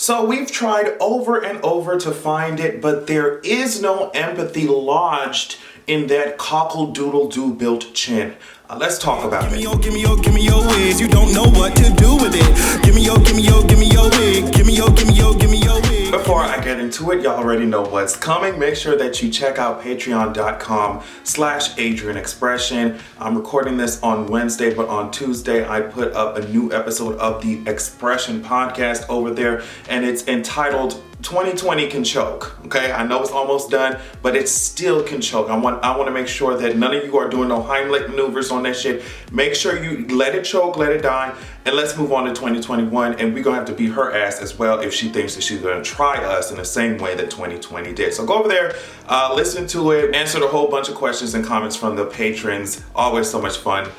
So we've tried over and over to find it, but there is no empathy lodged in that cockle-doodle-doo built chin. Let's talk about it. Give me your wigs. You don't know what to do with it. Give me your wig. Give me your wig. Before I get into it, y'all already know what's coming. Make sure that you check out patreon.com/AdrianExpression. I'm recording this on Wednesday, but on Tuesday I put up a new episode of the Expression podcast over there, and it's entitled 2020 Can Choke. Okay, I know it's almost done, but it still can choke. I want to make sure that none of you are doing no Heimlich maneuvers on that shit. Make sure you let it choke, let it die, and let's move on to 2021. And we're gonna have to beat her ass as well if she thinks that she's gonna try us in the same way that 2020 did. So go over there, listen to it, answer a whole bunch of questions and comments from the patrons. Always so much fun.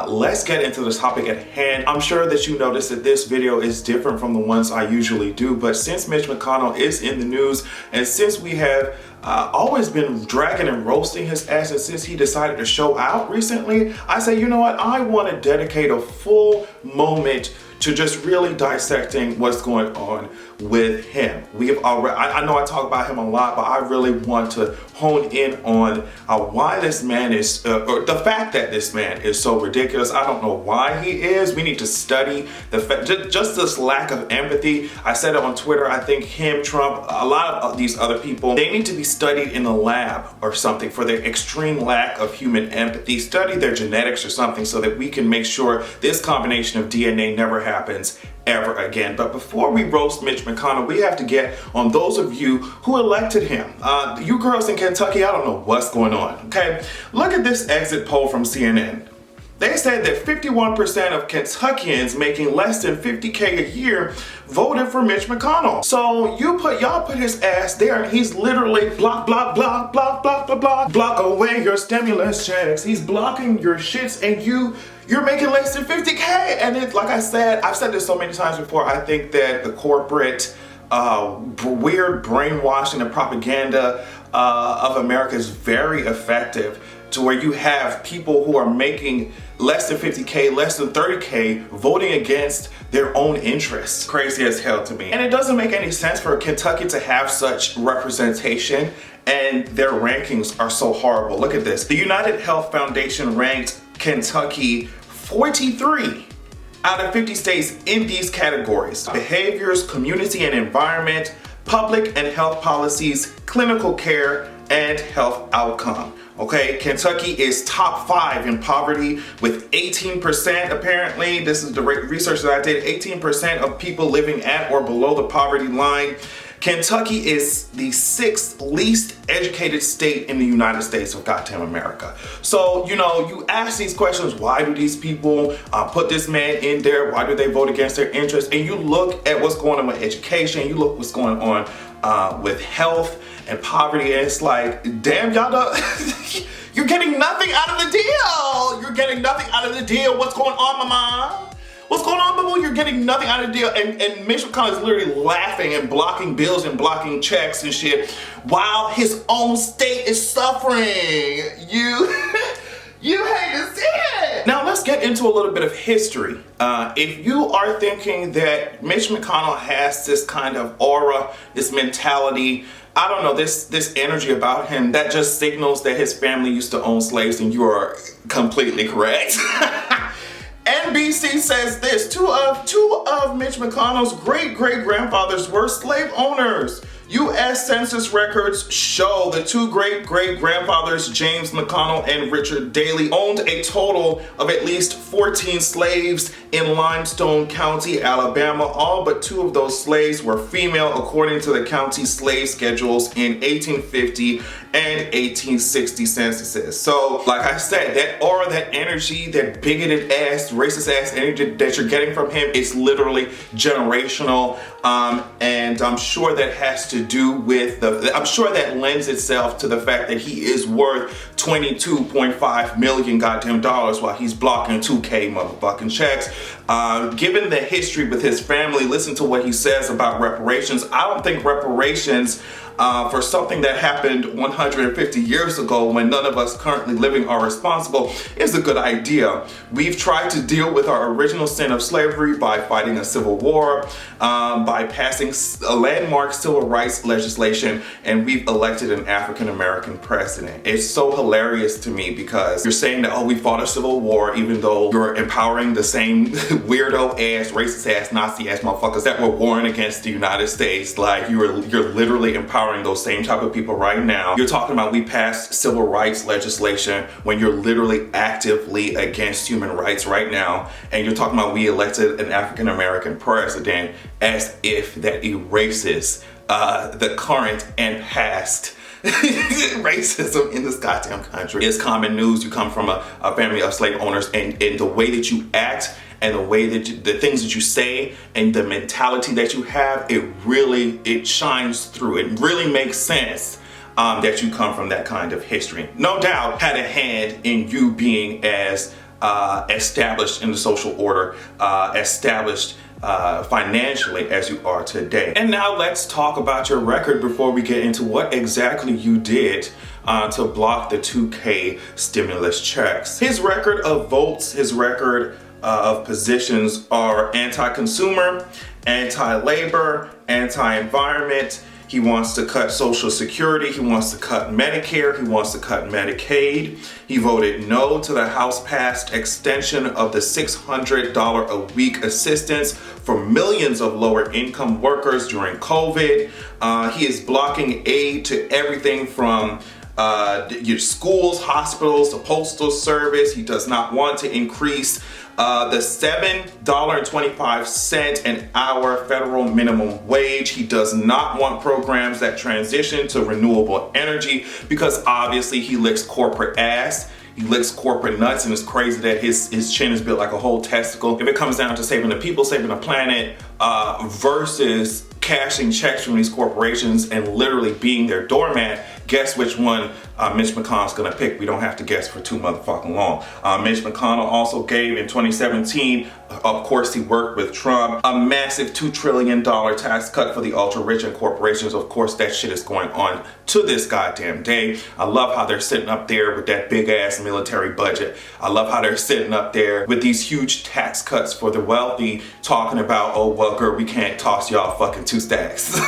Let's get into the topic at hand. I'm sure that you noticed that this video is different from the ones I usually do, but since Mitch McConnell is in the news, and since we have always been dragging and roasting his ass, and since he decided to show out recently, I say, you know what, I want to dedicate a full moment to just really dissecting what's going on with him. We have already, I know I talk about him a lot, but I really want to hone in on why this man is, or the fact that this man is so ridiculous. I don't know why he is. We need to study the fact, just this lack of empathy. I said it on Twitter. I think him, Trump, a lot of these other people, they need to be studied in a lab or something for their extreme lack of human empathy. Study their genetics or something so that we can make sure this combination of DNA never happens ever again. But before we roast Mitch McConnell, we have to get on those of you who elected him. You girls in Kentucky, I don't know what's going on, okay? Look at this exit poll from CNN. They said that 51% of Kentuckians making less than $50K a year voted for Mitch McConnell. So y'all put his ass there, and he's literally block away your stimulus checks. He's blocking your shits, and you're making less than $50K. And it's like I said, I've said this so many times before, I think that the corporate weird brainwashing and propaganda of America is very effective, to where you have people who are making less than 50K, less than 30K, voting against their own interests. Crazy as hell to me. And it doesn't make any sense for Kentucky to have such representation, and their rankings are so horrible. Look at this. The United Health Foundation ranked Kentucky 43 out of 50 states in these categories: behaviors, community and environment, public and health policies, clinical care, and health outcome. Okay, Kentucky is top 5 in poverty with 18%, apparently. This is the research that I did. 18% of people living at or below the poverty line. Kentucky is the 6th least educated state in the United States of goddamn America. So, you know, you ask these questions, why do these people put this man in there? Why do they vote against their interests? And you look at what's going on with education, you look what's going on with health and poverty, and it's like, damn, y'all don't, you're getting nothing out of the deal. You're getting nothing out of the deal. What's going on, mama? What's going on, boo? You're getting nothing out of the deal. And Mitch McConnell is literally laughing and blocking bills and blocking checks and shit while his own state is suffering. You hate to see it. Now let's get into a little bit of history. If you are thinking that Mitch McConnell has this kind of aura, this mentality, I don't know, this energy about him that just signals that his family used to own slaves, and you are completely correct. NBC says this: two of Mitch McConnell's great-great-grandfathers were slave owners. U.S. Census records show the two great-great-grandfathers, James McConnell and Richard Daley, owned a total of at least 14 slaves in Limestone County, Alabama. All but 2 of those slaves were female, according to the county slave schedules in 1850 and 1860 censuses. So, like I said, that aura, that energy, that bigoted ass, racist ass energy that you're getting from him is literally generational. And I'm sure that has to do with I'm sure that lends itself to the fact that he is worth $22.5 million goddamn dollars while he's blocking 2K motherfucking checks. Given the history with his family, listen to what he says about reparations. I don't think reparations for something that happened 150 years ago when none of us currently living are responsible is a good idea. We've tried to deal with our original sin of slavery by fighting a civil war, by passing a landmark civil rights legislation, and we've elected an African American president. It's so hilarious to me because you're saying that, oh, we fought a civil war, even though you're empowering the same weirdo ass, racist ass, Nazi ass motherfuckers that were warring against the United States. Like you're literally empowering those same type of people right now. You're talking about we passed civil rights legislation when you're literally actively against human rights right now, and you're talking about we elected an African American president, as if that erases the current and past racism in this goddamn country. It's common news. You come from a family of slave owners, and the way that you act and the way that the things that you say and the mentality that you have, it shines through. It really makes sense that you come from that kind of history. No doubt had a hand in you being as established in the social order, established financially as you are today. And now let's talk about your record before we get into what exactly you did to block the 2K stimulus checks. His record of votes, his record of positions are anti-consumer, anti-labor, anti-environment. He wants to cut Social Security. He wants to cut Medicare. He wants to cut Medicaid. He voted no to the House-passed extension of the $600 a week assistance for millions of lower income workers during COVID. He is blocking aid to everything from your schools, hospitals, the postal service. He does not want to increase the $7.25 an hour federal minimum wage. He does not want programs that transition to renewable energy because obviously he licks corporate ass. He licks corporate nuts, and it's crazy that his chin is built like a whole testicle. If it comes down to saving the people, saving the planet, versus cashing checks from these corporations and literally being their doormat, guess which one Mitch McConnell's gonna pick? We don't have to guess for too motherfucking long. Mitch McConnell also gave in 2017, of course he worked with Trump, a massive $2 trillion tax cut for the ultra rich and corporations. Of course that shit is going on to this goddamn day. I love how they're sitting up there with that big ass military budget. I love how they're sitting up there with these huge tax cuts for the wealthy, talking about, oh well girl, we can't toss y'all fucking 2 stacks.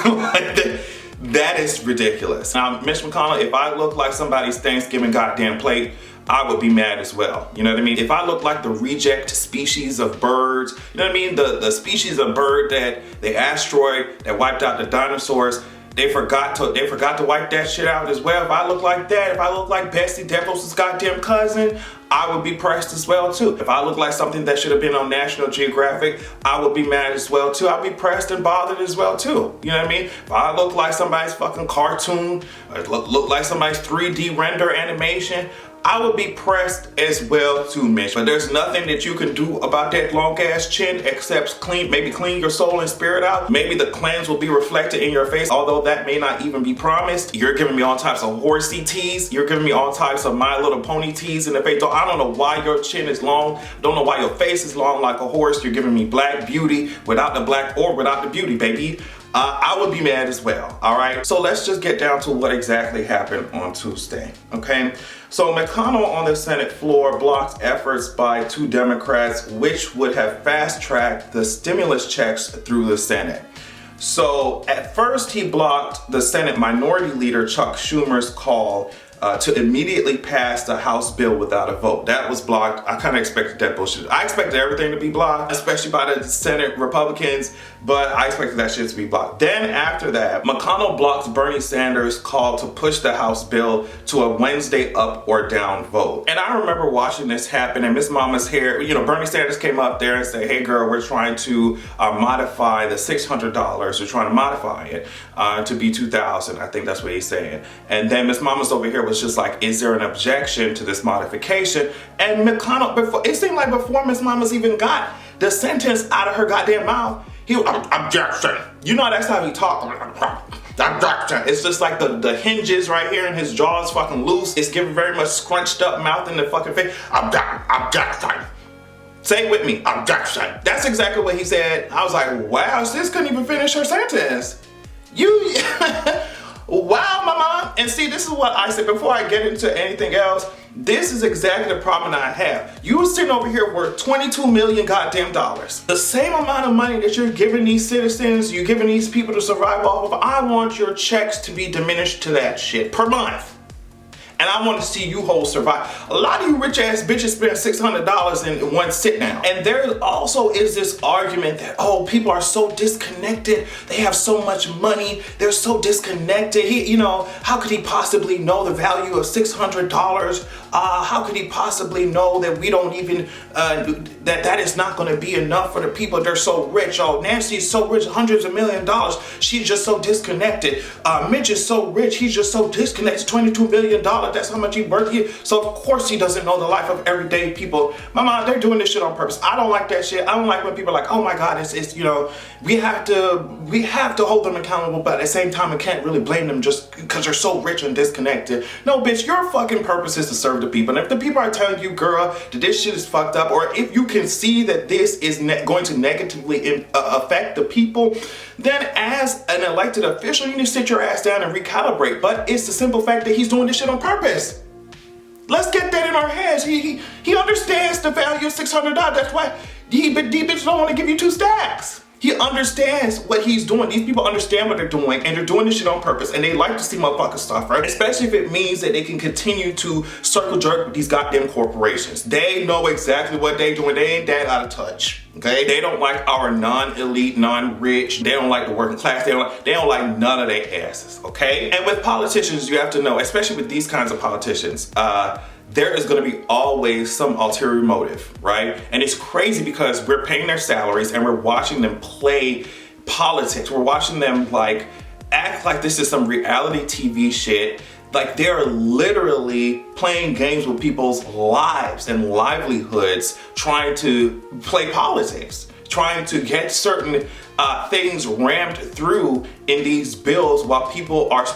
That is ridiculous. Now, Mitch McConnell, if I look like somebody's Thanksgiving goddamn plate, I would be mad as well. You know what I mean? If I look like the reject species of birds, you know what I mean? The species of bird that the asteroid that wiped out the dinosaurs, they forgot to wipe that shit out as well. If I look like that, if I look like Betsy DeVos' goddamn cousin, I would be pressed as well too. If I look like something that should have been on National Geographic, I would be mad as well too. I'd be pressed and bothered as well too. You know what I mean? If I look like somebody's fucking cartoon, or look like somebody's 3D render animation, I would be pressed as well too, Mitch. But there's nothing that you can do about that long ass chin except maybe clean your soul and spirit out. Maybe the cleanse will be reflected in your face, although that may not even be promised. You're giving me all types of horsey teas. You're giving me all types of My Little Pony teas in the face. I don't know why your chin is long. Don't know why your face is long like a horse. You're giving me black beauty without the black or without the beauty, baby. I would be mad as well, all right? So let's just get down to what exactly happened on Tuesday, okay? So McConnell on the Senate floor blocked efforts by 2 Democrats which would have fast-tracked the stimulus checks through the Senate. So at first he blocked the Senate Minority Leader Chuck Schumer's call to immediately pass the House bill without a vote. That was blocked. I kind of expected that bullshit. I expected everything to be blocked, especially by the Senate Republicans, but I expected that shit to be blocked. Then after that, McConnell blocked Bernie Sanders' call to push the House bill to a Wednesday up or down vote. And I remember watching this happen, and Miss Mama's hair, you know, Bernie Sanders came up there and said, hey girl, we're trying to modify the $600. We're trying to modify it to be $2,000. I think that's what he's saying. And then Miss Mama's over here was just like, is there an objection to this modification? And McConnell, it seemed like before Miss Mama's even got the sentence out of her goddamn mouth, he was, objection. You know, that's how he talks. Objection. It's just like the hinges right here and his jaw is fucking loose. It's giving very much scrunched up mouth in the fucking face. Objection. Say it with me. That's exactly what he said. I was like, wow, sis couldn't even finish her sentence. You, wow, mama. And see, this is what I said before I get into anything else. This is exactly the problem that I have. You were sitting over here worth 22 million goddamn dollars. The same amount of money that you're giving these citizens, you're giving these people to survive off of, I want your checks to be diminished to that shit per month. And I want to see you whole survive. A lot of you rich ass bitches spend $600 in one sit down. And there also is this argument that, oh, people are so disconnected. They have so much money. They're so disconnected. How could he possibly know the value of $600? How could he possibly know that we don't even, that is not going to be enough for the people? They're so rich. Oh, Nancy's so rich, hundreds of million dollars. She's just so disconnected. Mitch is so rich. He's just so disconnected. $22 million. That's how much he worked here. So of course he doesn't know the life of everyday people. Mama, they're doing this shit on purpose. I don't like that shit. I don't like when people are like, oh my God, it's we have to hold them accountable, but at the same time, I can't really blame them just because they're so rich and disconnected. No, bitch, your fucking purpose is to serve the people. And if the people are telling you, girl, that this shit is fucked up, or if you can see that this is going to negatively affect the people, then as an elected official, you need to sit your ass down and recalibrate. But it's the simple fact that he's doing this shit on purpose. Let's get that in our heads. He understands the value of $600. That's why he bitch don't want to give you 2 stacks. He understands what he's doing. These people understand what they're doing, and they're doing this shit on purpose, and they like to see motherfuckers suffer, especially if it means that they can continue to circle jerk with these goddamn corporations. They know exactly what they're doing. They ain't that out of touch. Okay, they don't like our non-elite, non-rich. They don't like the working class. They don't like none of their asses. Okay, and with politicians, you have to know, especially with these kinds of politicians, there is going to be always some ulterior motive, right? And it's crazy because we're paying their salaries and we're watching them play politics. We're watching them act like this is some reality TV shit. Like they're literally playing games with people's lives and livelihoods, trying to play politics, trying to get certain things rammed through in these bills while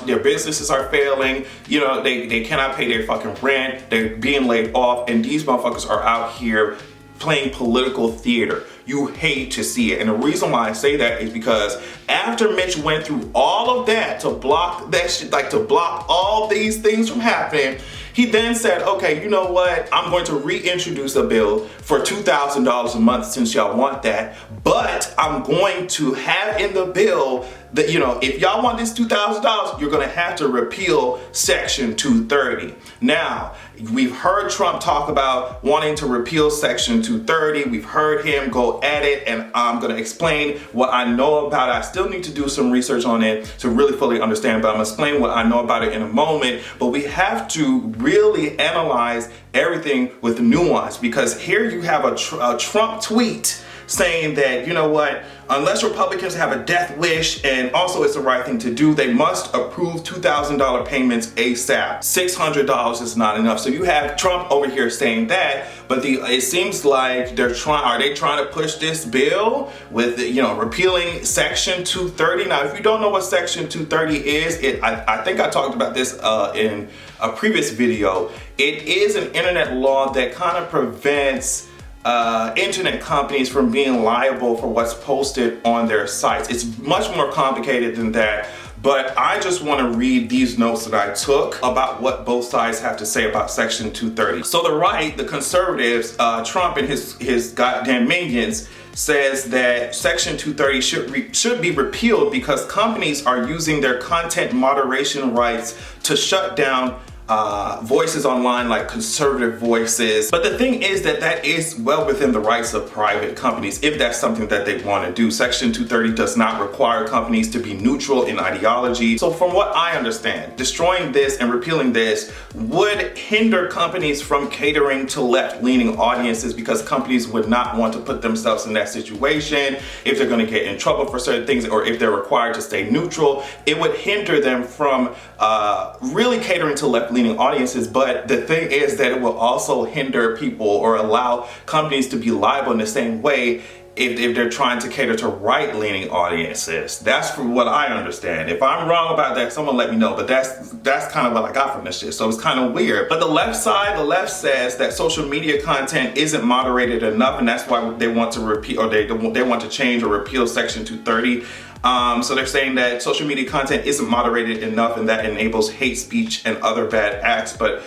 their businesses are failing. They cannot pay their fucking rent. They're being laid off, and these motherfuckers are out here playing political theater. You hate to see it. And the reason why I say that is because after Mitch went through all of that to block that shit, to block all these things from happening, he then said, okay, you know what? I'm going to reintroduce a bill for $2,000 a month since y'all want that. But I'm going to have in the bill that, if y'all want this $2,000, you're going to have to repeal Section 230. Now, we've heard Trump talk about wanting to repeal Section 230. We've heard him go at it, and I'm going to explain what I know about it. I still need to do some research on it to really fully understand, but I'm going to explain what I know about it in a moment. But we have to really analyze everything with nuance, because here you have a Trump tweet saying that, you know what, unless Republicans have a death wish, and also it's the right thing to do, they must approve $2,000 payments ASAP. $600 is not enough. So you have Trump over here saying that, but it seems like are they trying to push this bill with, repealing Section 230? Now, if you don't know what Section 230 is, I think I talked about this in a previous video. It is an internet law that kind of prevents internet companies from being liable for what's posted on their sites. It's much more complicated than that, but I just want to read these notes that I took about what both sides have to say about Section 230. So the right, the conservatives, Trump and his goddamn minions, says that Section 230 should be repealed because companies are using their content moderation rights to shut down voices online, like conservative voices. But the thing is that is well within the rights of private companies if that's something that they want to do. Section 230 does not require companies to be neutral in ideology. So from what I understand, destroying this and repealing this would hinder companies from catering to left-leaning audiences, because companies would not want to put themselves in that situation if they're going to get in trouble for certain things, or if they're required to stay neutral. It would hinder them from really catering to left-leaning audiences. But the thing is that it will also hinder people, or allow companies to be liable in the same way if they're trying to cater to right-leaning audiences. That's from what I understand. If I'm wrong about that, someone let me know, but that's kind of what I got from this shit. So it's kind of weird. But the left says that social media content isn't moderated enough, and that's why they want to repeal, or they want to change or repeal Section 230. So they're saying that social media content isn't moderated enough, and that enables hate speech and other bad acts. But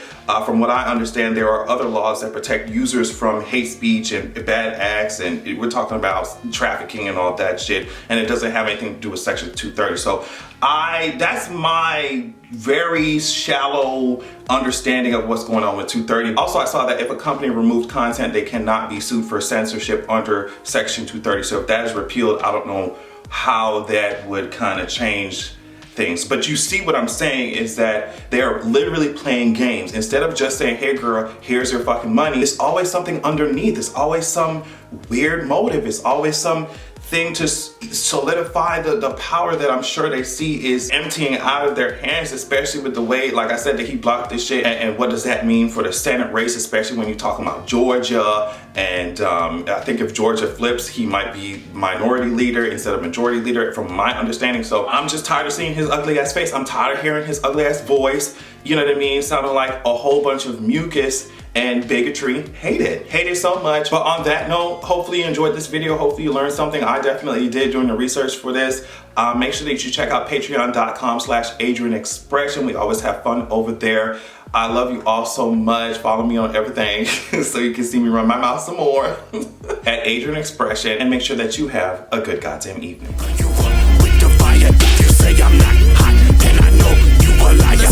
from what I understand, there are other laws that protect users from hate speech and bad acts, and we're talking about trafficking and all that shit, and it doesn't have anything to do with Section 230. So that's my very shallow understanding of what's going on with 230. Also, I saw that if a company removed content, they cannot be sued for censorship under Section 230. So if that is repealed, I don't know how that would kind of change things. But you see what I'm saying is that they're literally playing games. Instead of just saying, hey girl, here's your fucking money, it's always something underneath. It's always some weird motive. It's always some thing to solidify the power that I'm sure they see is emptying out of their hands, especially with the way, like I said, that he blocked this shit. And what does that mean for the Senate race, especially when you're talking about Georgia? And I think if Georgia flips, he might be minority leader instead of majority leader, from my understanding. So I'm just tired of seeing his ugly ass face. I'm tired of hearing his ugly ass voice. You know what I mean? Sounding like a whole bunch of mucus and bigotry. Hate it so much. But on that note, hopefully you enjoyed this video. Hopefully you learned something. I definitely did doing the research for this. Make sure that you check out patreon.com/AdrianExpression. We always have fun over there. I love you all so much. Follow me on everything so you can see me run my mouth some more at Adrian Expression, and make sure that you have a good goddamn evening. You say I'm not hot, and I know you a liar.